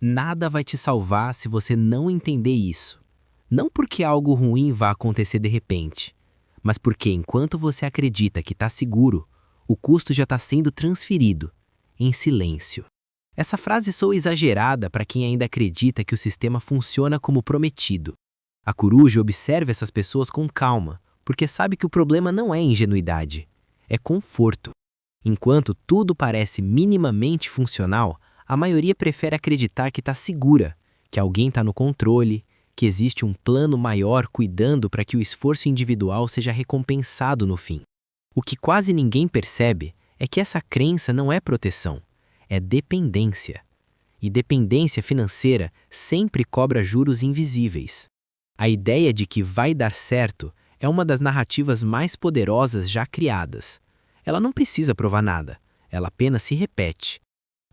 Nada vai te salvar se você não entender isso. Não porque algo ruim vá acontecer de repente, mas porque enquanto você acredita que está seguro, o custo já está sendo transferido, em silêncio. Essa frase soa exagerada para quem ainda acredita que o sistema funciona como prometido. A coruja observa essas pessoas com calma, porque sabe que o problema não é ingenuidade, é conforto. Enquanto tudo parece minimamente funcional, a maioria prefere acreditar que está segura, que alguém está no controle, que existe um plano maior cuidando para que o esforço individual seja recompensado no fim. O que quase ninguém percebe é que essa crença não é proteção, é dependência. E dependência financeira sempre cobra juros invisíveis. A ideia de que vai dar certo é uma das narrativas mais poderosas já criadas. Ela não precisa provar nada, ela apenas se repete.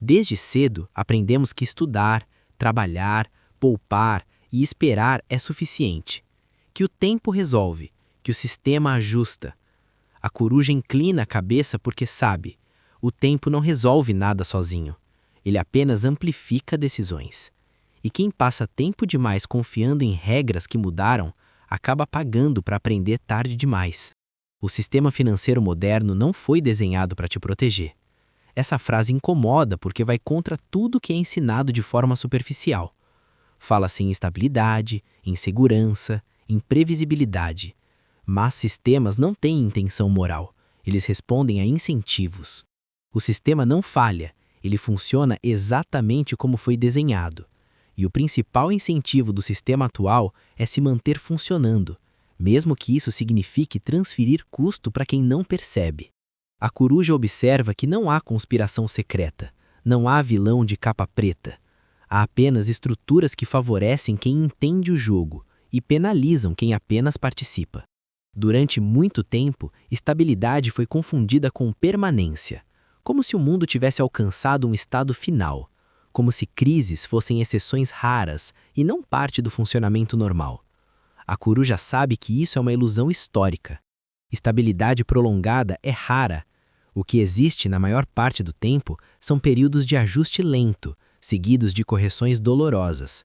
Desde cedo, aprendemos que estudar, trabalhar, poupar e esperar é suficiente, que o tempo resolve, que o sistema ajusta. A coruja inclina a cabeça porque sabe, o tempo não resolve nada sozinho, ele apenas amplifica decisões. E quem passa tempo demais confiando em regras que mudaram, acaba pagando para aprender tarde demais. O sistema financeiro moderno não foi desenhado para te proteger. Essa frase incomoda porque vai contra tudo que é ensinado de forma superficial. Fala-se em estabilidade, em segurança, em previsibilidade. Mas sistemas não têm intenção moral, eles respondem a incentivos. O sistema não falha, ele funciona exatamente como foi desenhado. E o principal incentivo do sistema atual é se manter funcionando, mesmo que isso signifique transferir custo para quem não percebe. A coruja observa que não há conspiração secreta, não há vilão de capa preta. Há apenas estruturas que favorecem quem entende o jogo e penalizam quem apenas participa. Durante muito tempo, estabilidade foi confundida com permanência, como se o mundo tivesse alcançado um estado final, como se crises fossem exceções raras e não parte do funcionamento normal. A coruja sabe que isso é uma ilusão histórica. Estabilidade prolongada é rara. O que existe na maior parte do tempo são períodos de ajuste lento, seguidos de correções dolorosas.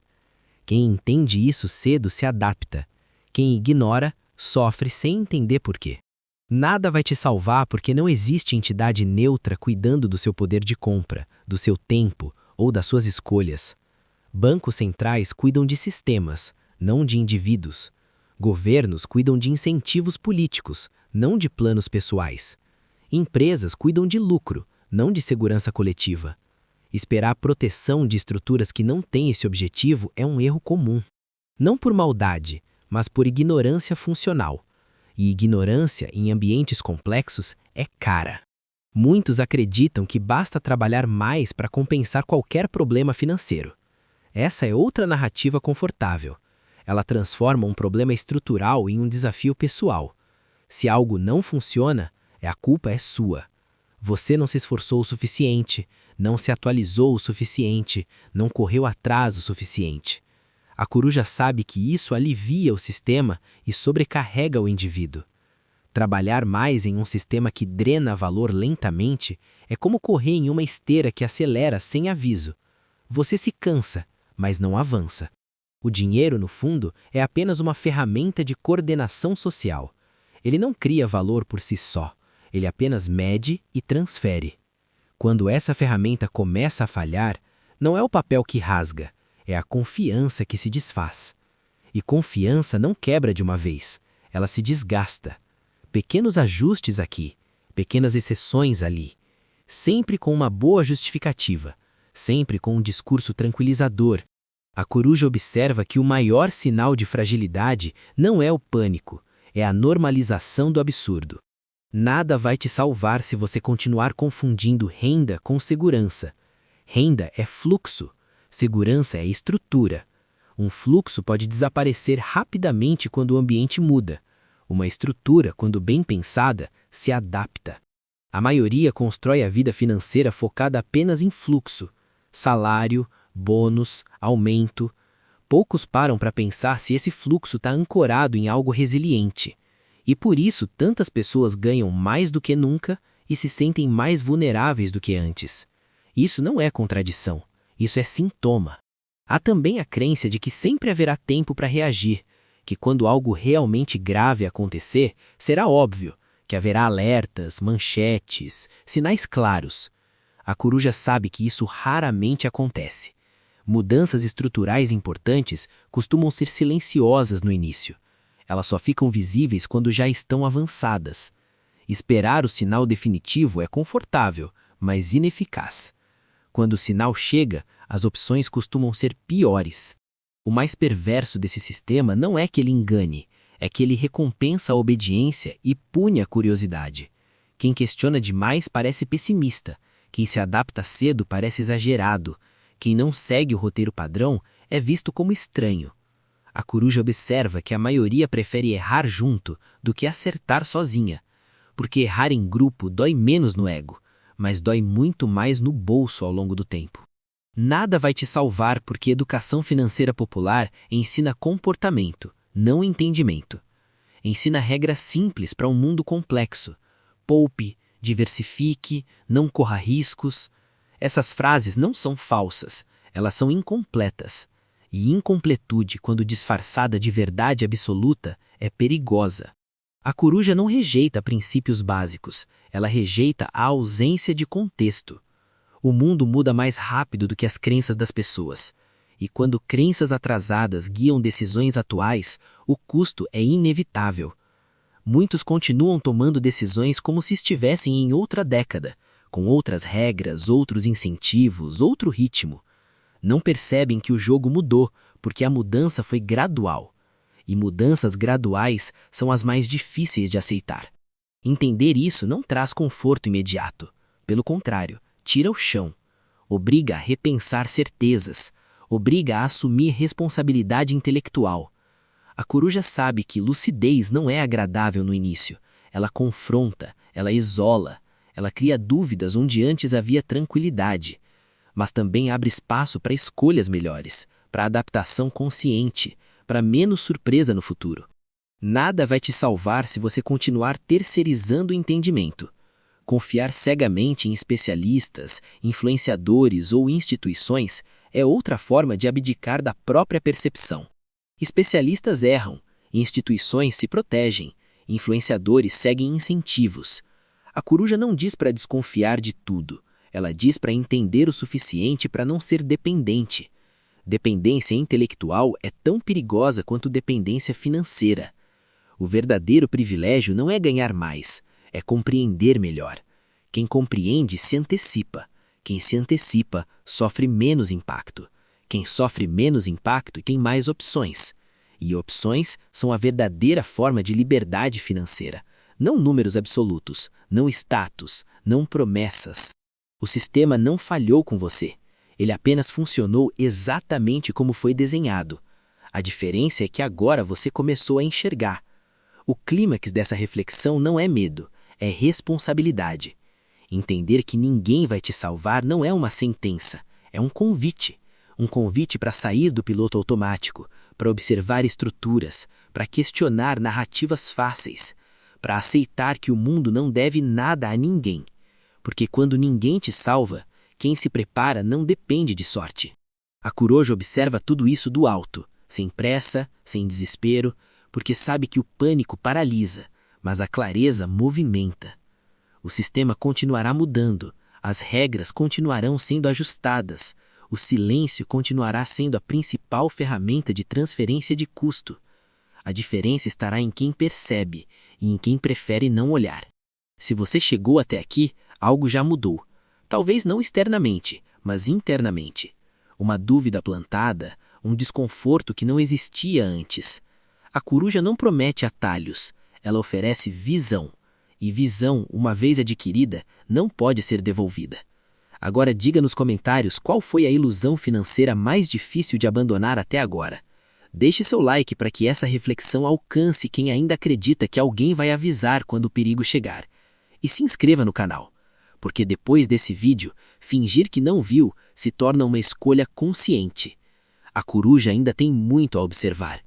Quem entende isso cedo se adapta. Quem ignora, sofre sem entender por quê. Nada vai te salvar porque não existe entidade neutra cuidando do seu poder de compra, do seu tempo ou das suas escolhas. Bancos centrais cuidam de sistemas, não de indivíduos. Governos cuidam de incentivos políticos, não de planos pessoais. Empresas cuidam de lucro, não de segurança coletiva. Esperar proteção de estruturas que não têm esse objetivo é um erro comum. Não por maldade, mas por ignorância funcional. E ignorância em ambientes complexos é cara. Muitos acreditam que basta trabalhar mais para compensar qualquer problema financeiro. Essa é outra narrativa confortável. Ela transforma um problema estrutural em um desafio pessoal. Se algo não funciona, a culpa é sua. Você não se esforçou o suficiente, não se atualizou o suficiente, não correu atrás o suficiente. A coruja sabe que isso alivia o sistema e sobrecarrega o indivíduo. Trabalhar mais em um sistema que drena valor lentamente é como correr em uma esteira que acelera sem aviso. Você se cansa, mas não avança. O dinheiro, no fundo, é apenas uma ferramenta de coordenação social. Ele não cria valor por si só, ele apenas mede e transfere. Quando essa ferramenta começa a falhar, não é o papel que rasga, é a confiança que se desfaz. E confiança não quebra de uma vez, ela se desgasta. Pequenos ajustes aqui, pequenas exceções ali, sempre com uma boa justificativa, sempre com um discurso tranquilizador. A coruja observa que o maior sinal de fragilidade não é o pânico, é a normalização do absurdo. Nada vai te salvar se você continuar confundindo renda com segurança. Renda é fluxo, segurança é estrutura. Um fluxo pode desaparecer rapidamente quando o ambiente muda. Uma estrutura, quando bem pensada, se adapta. A maioria constrói a vida financeira focada apenas em fluxo, salário, bônus, aumento. Poucos param para pensar se esse fluxo está ancorado em algo resiliente. E por isso tantas pessoas ganham mais do que nunca e se sentem mais vulneráveis do que antes. Isso não é contradição, isso é sintoma. Há também a crença de que sempre haverá tempo para reagir, que quando algo realmente grave acontecer, será óbvio, que haverá alertas, manchetes, sinais claros. A coruja sabe que isso raramente acontece. Mudanças estruturais importantes costumam ser silenciosas no início. Elas só ficam visíveis quando já estão avançadas. Esperar o sinal definitivo é confortável, mas ineficaz. Quando o sinal chega, as opções costumam ser piores. O mais perverso desse sistema não é que ele engane, é que ele recompensa a obediência e pune a curiosidade. Quem questiona demais parece pessimista, quem se adapta cedo parece exagerado, quem não segue o roteiro padrão é visto como estranho. A coruja observa que a maioria prefere errar junto do que acertar sozinha, porque errar em grupo dói menos no ego, mas dói muito mais no bolso ao longo do tempo. Nada vai te salvar porque educação financeira popular ensina comportamento, não entendimento. Ensina regras simples para um mundo complexo. Poupe, diversifique, não corra riscos. Essas frases não são falsas, elas são incompletas. E incompletude, quando disfarçada de verdade absoluta, é perigosa. A coruja não rejeita princípios básicos, ela rejeita a ausência de contexto. O mundo muda mais rápido do que as crenças das pessoas. E quando crenças atrasadas guiam decisões atuais, o custo é inevitável. Muitos continuam tomando decisões como se estivessem em outra década, com outras regras, outros incentivos, outro ritmo. Não percebem que o jogo mudou, porque a mudança foi gradual. E mudanças graduais são as mais difíceis de aceitar. Entender isso não traz conforto imediato. Pelo contrário, tira o chão. Obriga a repensar certezas. Obriga a assumir responsabilidade intelectual. A coruja sabe que lucidez não é agradável no início. Ela confronta, ela isola, ela cria dúvidas onde antes havia tranquilidade. Mas também abre espaço para escolhas melhores, para adaptação consciente, para menos surpresa no futuro. Nada vai te salvar se você continuar terceirizando o entendimento. Confiar cegamente em especialistas, influenciadores ou instituições é outra forma de abdicar da própria percepção. Especialistas erram, instituições se protegem, influenciadores seguem incentivos. A coruja não diz para desconfiar de tudo, ela diz para entender o suficiente para não ser dependente. Dependência intelectual é tão perigosa quanto dependência financeira. O verdadeiro privilégio não é ganhar mais, é compreender melhor. Quem compreende se antecipa. Quem se antecipa sofre menos impacto. Quem sofre menos impacto tem mais opções. E opções são a verdadeira forma de liberdade financeira. Não números absolutos, não status, não promessas. O sistema não falhou com você. Ele apenas funcionou exatamente como foi desenhado. A diferença é que agora você começou a enxergar. O clímax dessa reflexão não é medo, é responsabilidade. Entender que ninguém vai te salvar não é uma sentença, é um convite. Um convite para sair do piloto automático, para observar estruturas, para questionar narrativas fáceis, para aceitar que o mundo não deve nada a ninguém. Porque quando ninguém te salva, quem se prepara não depende de sorte. A coruja observa tudo isso do alto, sem pressa, sem desespero, porque sabe que o pânico paralisa, mas a clareza movimenta. O sistema continuará mudando, as regras continuarão sendo ajustadas, o silêncio continuará sendo a principal ferramenta de transferência de custo. A diferença estará em quem percebe e em quem prefere não olhar. Se você chegou até aqui, algo já mudou. Talvez não externamente, mas internamente. Uma dúvida plantada, um desconforto que não existia antes. A coruja não promete atalhos, ela oferece visão. E visão, uma vez adquirida, não pode ser devolvida. Agora diga nos comentários qual foi a ilusão financeira mais difícil de abandonar até agora. Deixe seu like para que essa reflexão alcance quem ainda acredita que alguém vai avisar quando o perigo chegar. E se inscreva no canal, porque depois desse vídeo, fingir que não viu se torna uma escolha consciente. A coruja ainda tem muito a observar.